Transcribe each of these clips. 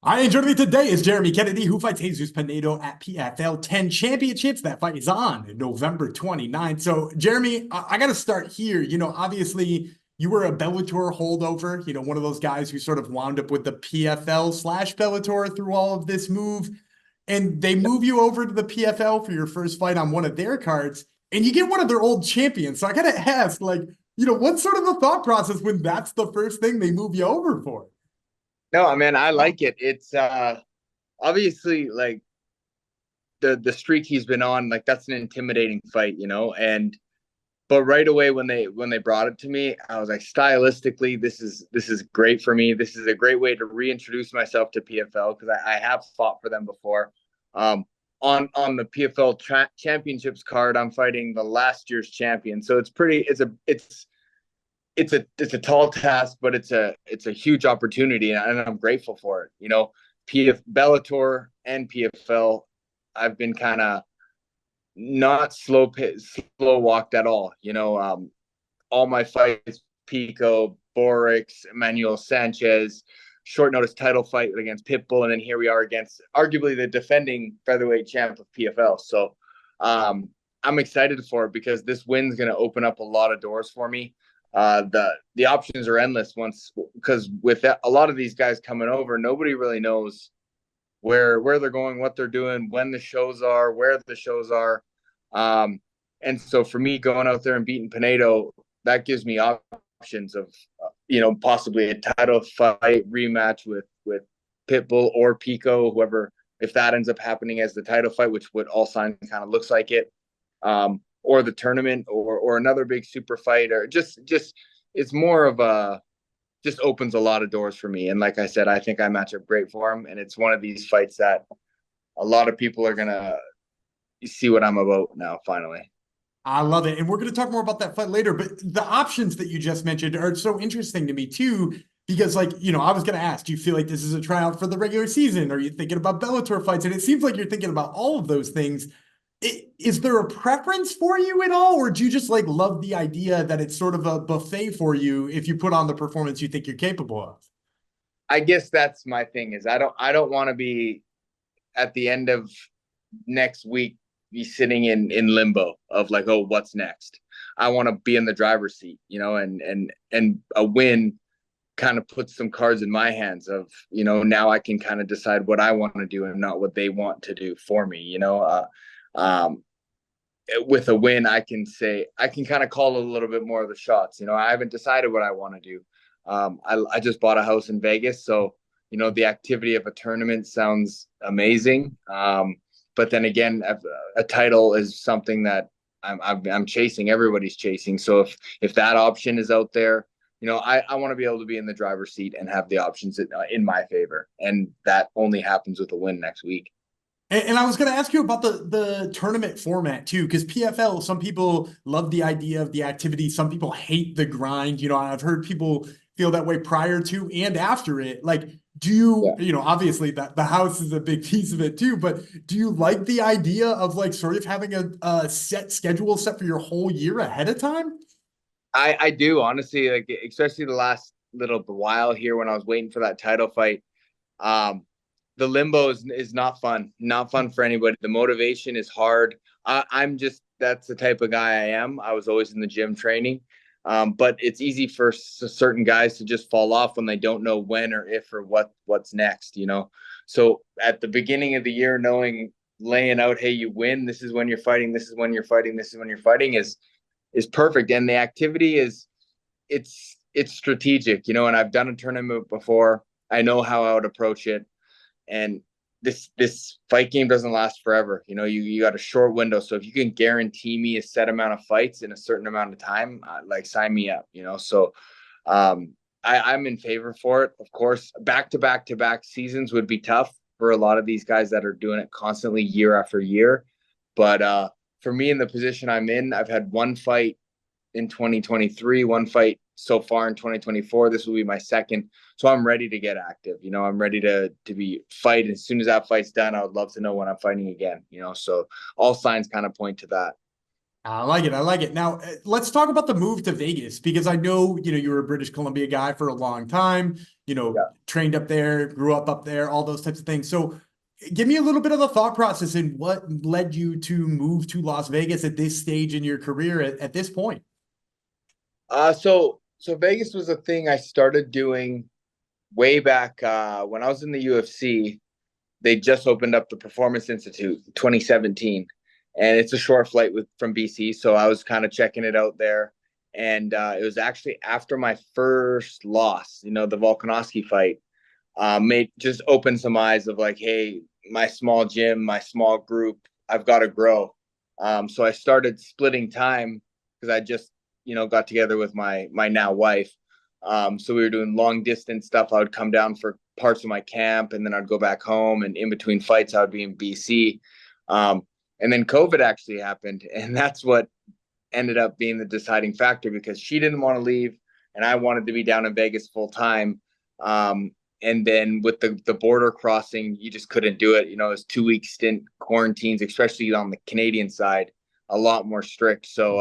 Joining me today is Jeremy Kennedy, who fights Jesus Pinedo at PFL 10 Championships. That fight is on November 29th. So, Jeremy, I got to start here. Obviously, you were a Bellator holdover, one of those guys who sort of wound up with the PFL slash Bellator through all of this move. And they move you over to the PFL for your first fight on one of their cards, and you get one of their old champions. So, I got to ask, what's sort of the thought process when that's the first thing they move you over for? No, I mean, I like it. It's obviously like the streak he's been on, like that's an intimidating fight. And but right away when they brought it to me, I was like, stylistically, this is great for me. This is a great way to reintroduce myself to PFL because I have fought for them before. On the PFL championships card, I'm fighting the last year's champion. So it's a tall task, but it's a huge opportunity, and I'm grateful for it. Bellator and PFL, I've been kind of not slow walked at all. All my fights, Pico, Borix, Emmanuel Sanchez, short notice title fight against Pitbull, and then here we are against arguably the defending featherweight champ of PFL. So I'm excited for it because this win's going to open up a lot of doors for me. The options are endless because with a lot of these guys coming over, nobody really knows where they're going, what they're doing, when the shows are, where the shows are. And so for me going out there and beating Pinedo, that gives me options of possibly a title fight rematch with Pitbull or Pico, whoever, if that ends up happening as the title fight, which would all sign kind of looks like it. Or the tournament or another big super fight, or just it's more of just opens a lot of doors for me. And like I said, I think I match up great for him. And it's one of these fights that a lot of people are going to see what I'm about now, finally. I love it. And we're going to talk more about that fight later. But the options that you just mentioned are so interesting to me, too, because, I was going to ask, do you feel like this is a tryout for the regular season? Are you thinking about Bellator fights? And it seems like you're thinking about all of those things. Is there a preference for you at all? Or do you just love the idea that it's sort of a buffet for you if you put on the performance you think you're capable of? I guess that's my thing is I don't want to be at the end of next week be sitting in limbo of like, oh, what's next? I want to be in the driver's seat, and a win kind of puts some cards in my hands of, now I can kind of decide what I want to do and not what they want to do for me. Um, with a win, I can kind of call a little bit more of the shots. I haven't decided what I want to do. I just bought a house in Vegas, so the activity of a tournament sounds amazing. But then again, a title is something that I'm chasing. Everybody's chasing. So if that option is out there, I want to be able to be in the driver's seat and have the options in my favor, and that only happens with a win next week. And I was going to ask you about the tournament format too, because PFL, some people love the idea of the activity. Some people hate the grind. I've heard people feel that way prior to and after it. Do you, Yeah. Obviously that the house is a big piece of it too, but do you like the idea of sort of having a set schedule set for your whole year ahead of time? I do honestly, like, especially the last little while here when I was waiting for that title fight. Um, the limbo is not fun, not fun for anybody. The motivation is hard. I'm just, that's the type of guy I am. I was always in the gym training. But it's easy for certain guys to just fall off when they don't know when or if or what's next. So at the beginning of the year, laying out, hey, you win, this is when you're fighting, this is when you're fighting, this is when you're fighting is perfect. And the activity it's strategic, and I've done a tournament before. I know how I would approach it. And this fight game doesn't last forever. You got a short window. So if you can guarantee me a set amount of fights in a certain amount of time, sign me up. So I'm in favor for it. Of course, back to back to back seasons would be tough for a lot of these guys that are doing it constantly year after year. But for me, in the position I'm in, I've had one fight in 2023, one fight so far in 2024. This will be my second. So I'm ready to get active. I'm ready to be fight. As soon as that fight's done, I would love to know when I'm fighting again. So all signs kind of point to that. I like it. I like it. Now, let's talk about the move to Vegas because I know, you were a British Columbia guy for a long time, Yeah. trained up there, grew up there, all those types of things. So, give me a little bit of the thought process and what led you to move to Las Vegas at this stage in your career at this point. So Vegas was a thing I started doing way back when I was in the UFC. They just opened up the Performance Institute 2017, and it's a short flight from BC. So I was kind of checking it out there, and it was actually after my first loss, the Volkanovski fight, made just opened some eyes of like, hey, my small gym, my small group, I've got to grow. So I started splitting time because I just got together with my now wife. So we were doing long distance stuff. I would come down for parts of my camp, and then I'd go back home. And in between fights, I would be in BC. And then COVID actually happened, and that's what ended up being the deciding factor because she didn't want to leave, and I wanted to be down in Vegas full time. And then with the border crossing, you just couldn't do it. It was 2 week stint quarantines, especially on the Canadian side, a lot more strict. So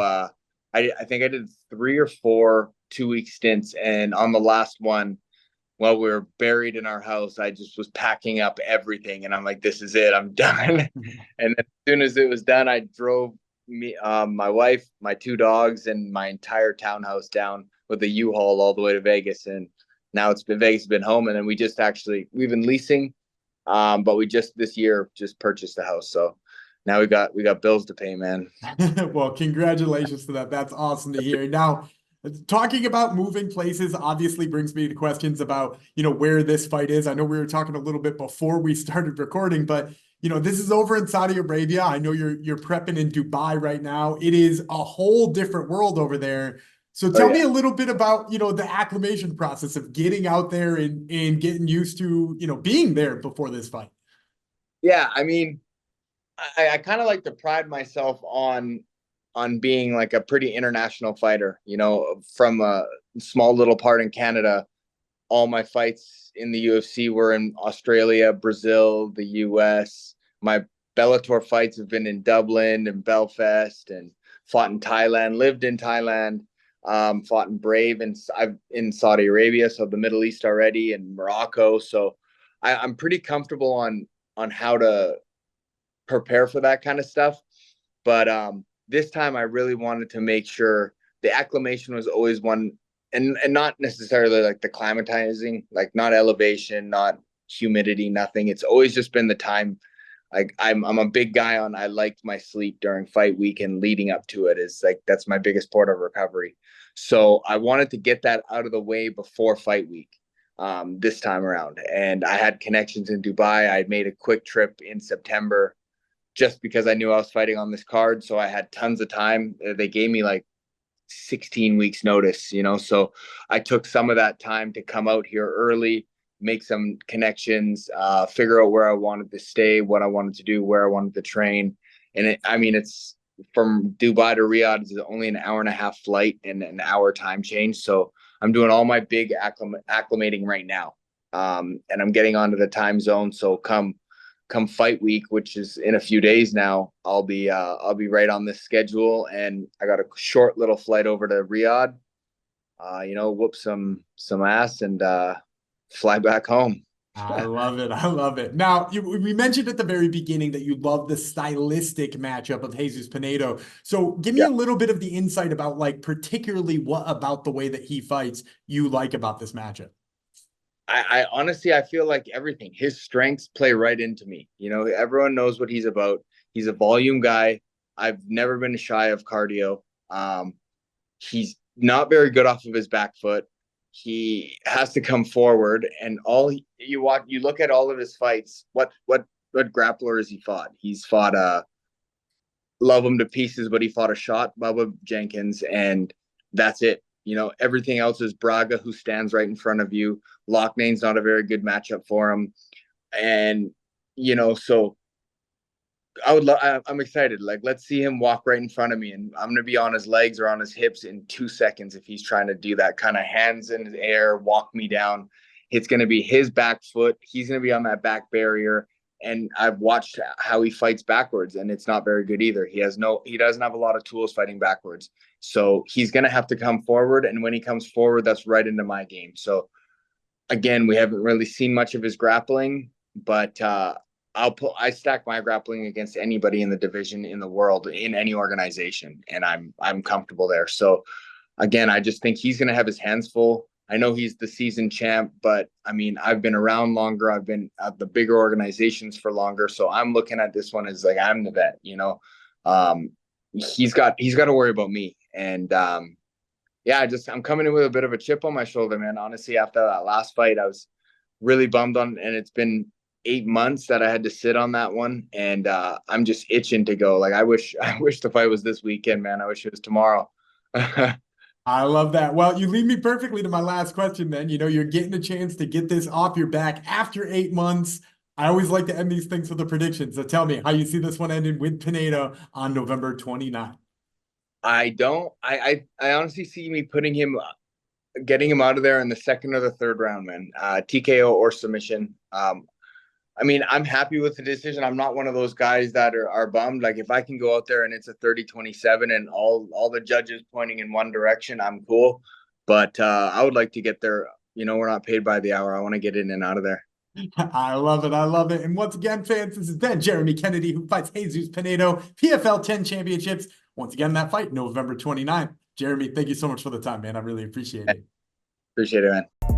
I think I did 3 or 4 2 week stints, and on the last one, while we were buried in our house, I just was packing up everything, and I'm like, "This is it, I'm done." And as soon as it was done, I drove my wife, my 2 dogs, and my entire townhouse down with a U-Haul all the way to Vegas, and now Vegas has been home, and then we've been leasing, but we just this year just purchased the house, so now we got bills to pay, man. Well, congratulations to that. That's awesome to hear. Now, talking about moving places obviously brings me to questions about, where this fight is. I know we were talking a little bit before we started recording, but this is over in Saudi Arabia. I know you're prepping in Dubai right now. It is a whole different world over there. So Oh tell me yeah, a little bit about, the acclimation process of getting out there and getting used to, being there before this fight. yeah. I mean, I kind of like to pride myself on being like a pretty international fighter. From a small little part in Canada, all my fights in the UFC were in Australia, Brazil, the US. My Bellator fights have been in Dublin and Belfast, and fought in Thailand, lived in Thailand, fought in Brave, and I've in Saudi Arabia, so the Middle East already, and Morocco. So I'm pretty comfortable on how to prepare for that kind of stuff. But this time I really wanted to make sure the acclimation was always one, and not necessarily like the climatizing, like not elevation, not humidity, nothing. It's always just been the time. Like I'm a big guy on I liked my sleep during fight week and leading up to it is like that's my biggest part of recovery. So I wanted to get that out of the way before fight week this time around. And I had connections in Dubai. I made a quick trip in September just because I knew I was fighting on this card. So I had tons of time. They gave me like 16 weeks notice. So I took some of that time to come out here early, make some connections, figure out where I wanted to stay, what I wanted to do, where I wanted to train. And it's from Dubai to Riyadh is only an hour and a half flight and an hour time change. So I'm doing all my big acclimating right now. And I'm getting onto the time zone. So come fight week, which is in a few days now, I'll be right on this schedule, and I got a short little flight over to Riyadh, whoop some ass and fly back home. I love it. I love it. Now, we mentioned at the very beginning that you love the stylistic matchup of Jesus Pinedo. So give me Yeah. a little bit of the insight about like particularly what about the way that he fights you like about this matchup. I honestly I feel like everything. His strengths play right into me. Everyone knows what he's about. He's a volume guy. I've never been shy of cardio. He's not very good off of his back foot. He has to come forward, and you look at all of his fights. What grappler has he fought? He's fought love him to pieces, but he fought a shot Bubba Jenkins, and that's it. Everything else is Braga, who stands right in front of you. Lochnane's not a very good matchup for him, and so I'm excited. Like, let's see him walk right in front of me, and I'm gonna be on his legs or on his hips in 2 seconds if he's trying to do that kind of hands in the air, walk me down. It's gonna be his back foot. He's gonna be on that back barrier. and I've watched how he fights backwards, and it's not very good either. He doesn't have a lot of tools fighting backwards. So he's going to have to come forward. And when he comes forward, that's right into my game. So again, we haven't really seen much of his grappling, but I stack my grappling against anybody in the division in the world in any organization, and I'm comfortable there. So again, I just think he's going to have his hands full. I know he's the seasoned champ, but I mean, I've been around longer. I've been at the bigger organizations for longer. So I'm looking at this one as like, I'm the vet, you know. He's got to worry about me. And yeah, I'm coming in with a bit of a chip on my shoulder, man. Honestly, after that last fight, I was really bummed on, and it's been 8 months that I had to sit on that one. And I'm just itching to go. Like, I wish the fight was this weekend, man. I wish it was tomorrow. I love that. Well, you lead me perfectly to my last question then. You know, you're getting a chance to get this off your back after 8 months. I always like to end these things with a prediction. So tell me how you see this one ending with Pinedo on November 29th. I don't. I honestly see me getting him out of there in the second or the third round, man. TKO or submission. I mean, I'm happy with the decision. I'm not one of those guys that are bummed. Like, if I can go out there and it's a 30-27 and all the judges pointing in one direction, I'm cool. But I would like to get there. You know, we're not paid by the hour. I want to get in and out of there. I love it. I love it. And once again, fans, this has been Jeremy Kennedy, who fights Jesus Pinedo, PFL 10 championships. Once again, that fight, November 29th. Jeremy, thank you so much for the time, man. I really appreciate it. Appreciate it, man.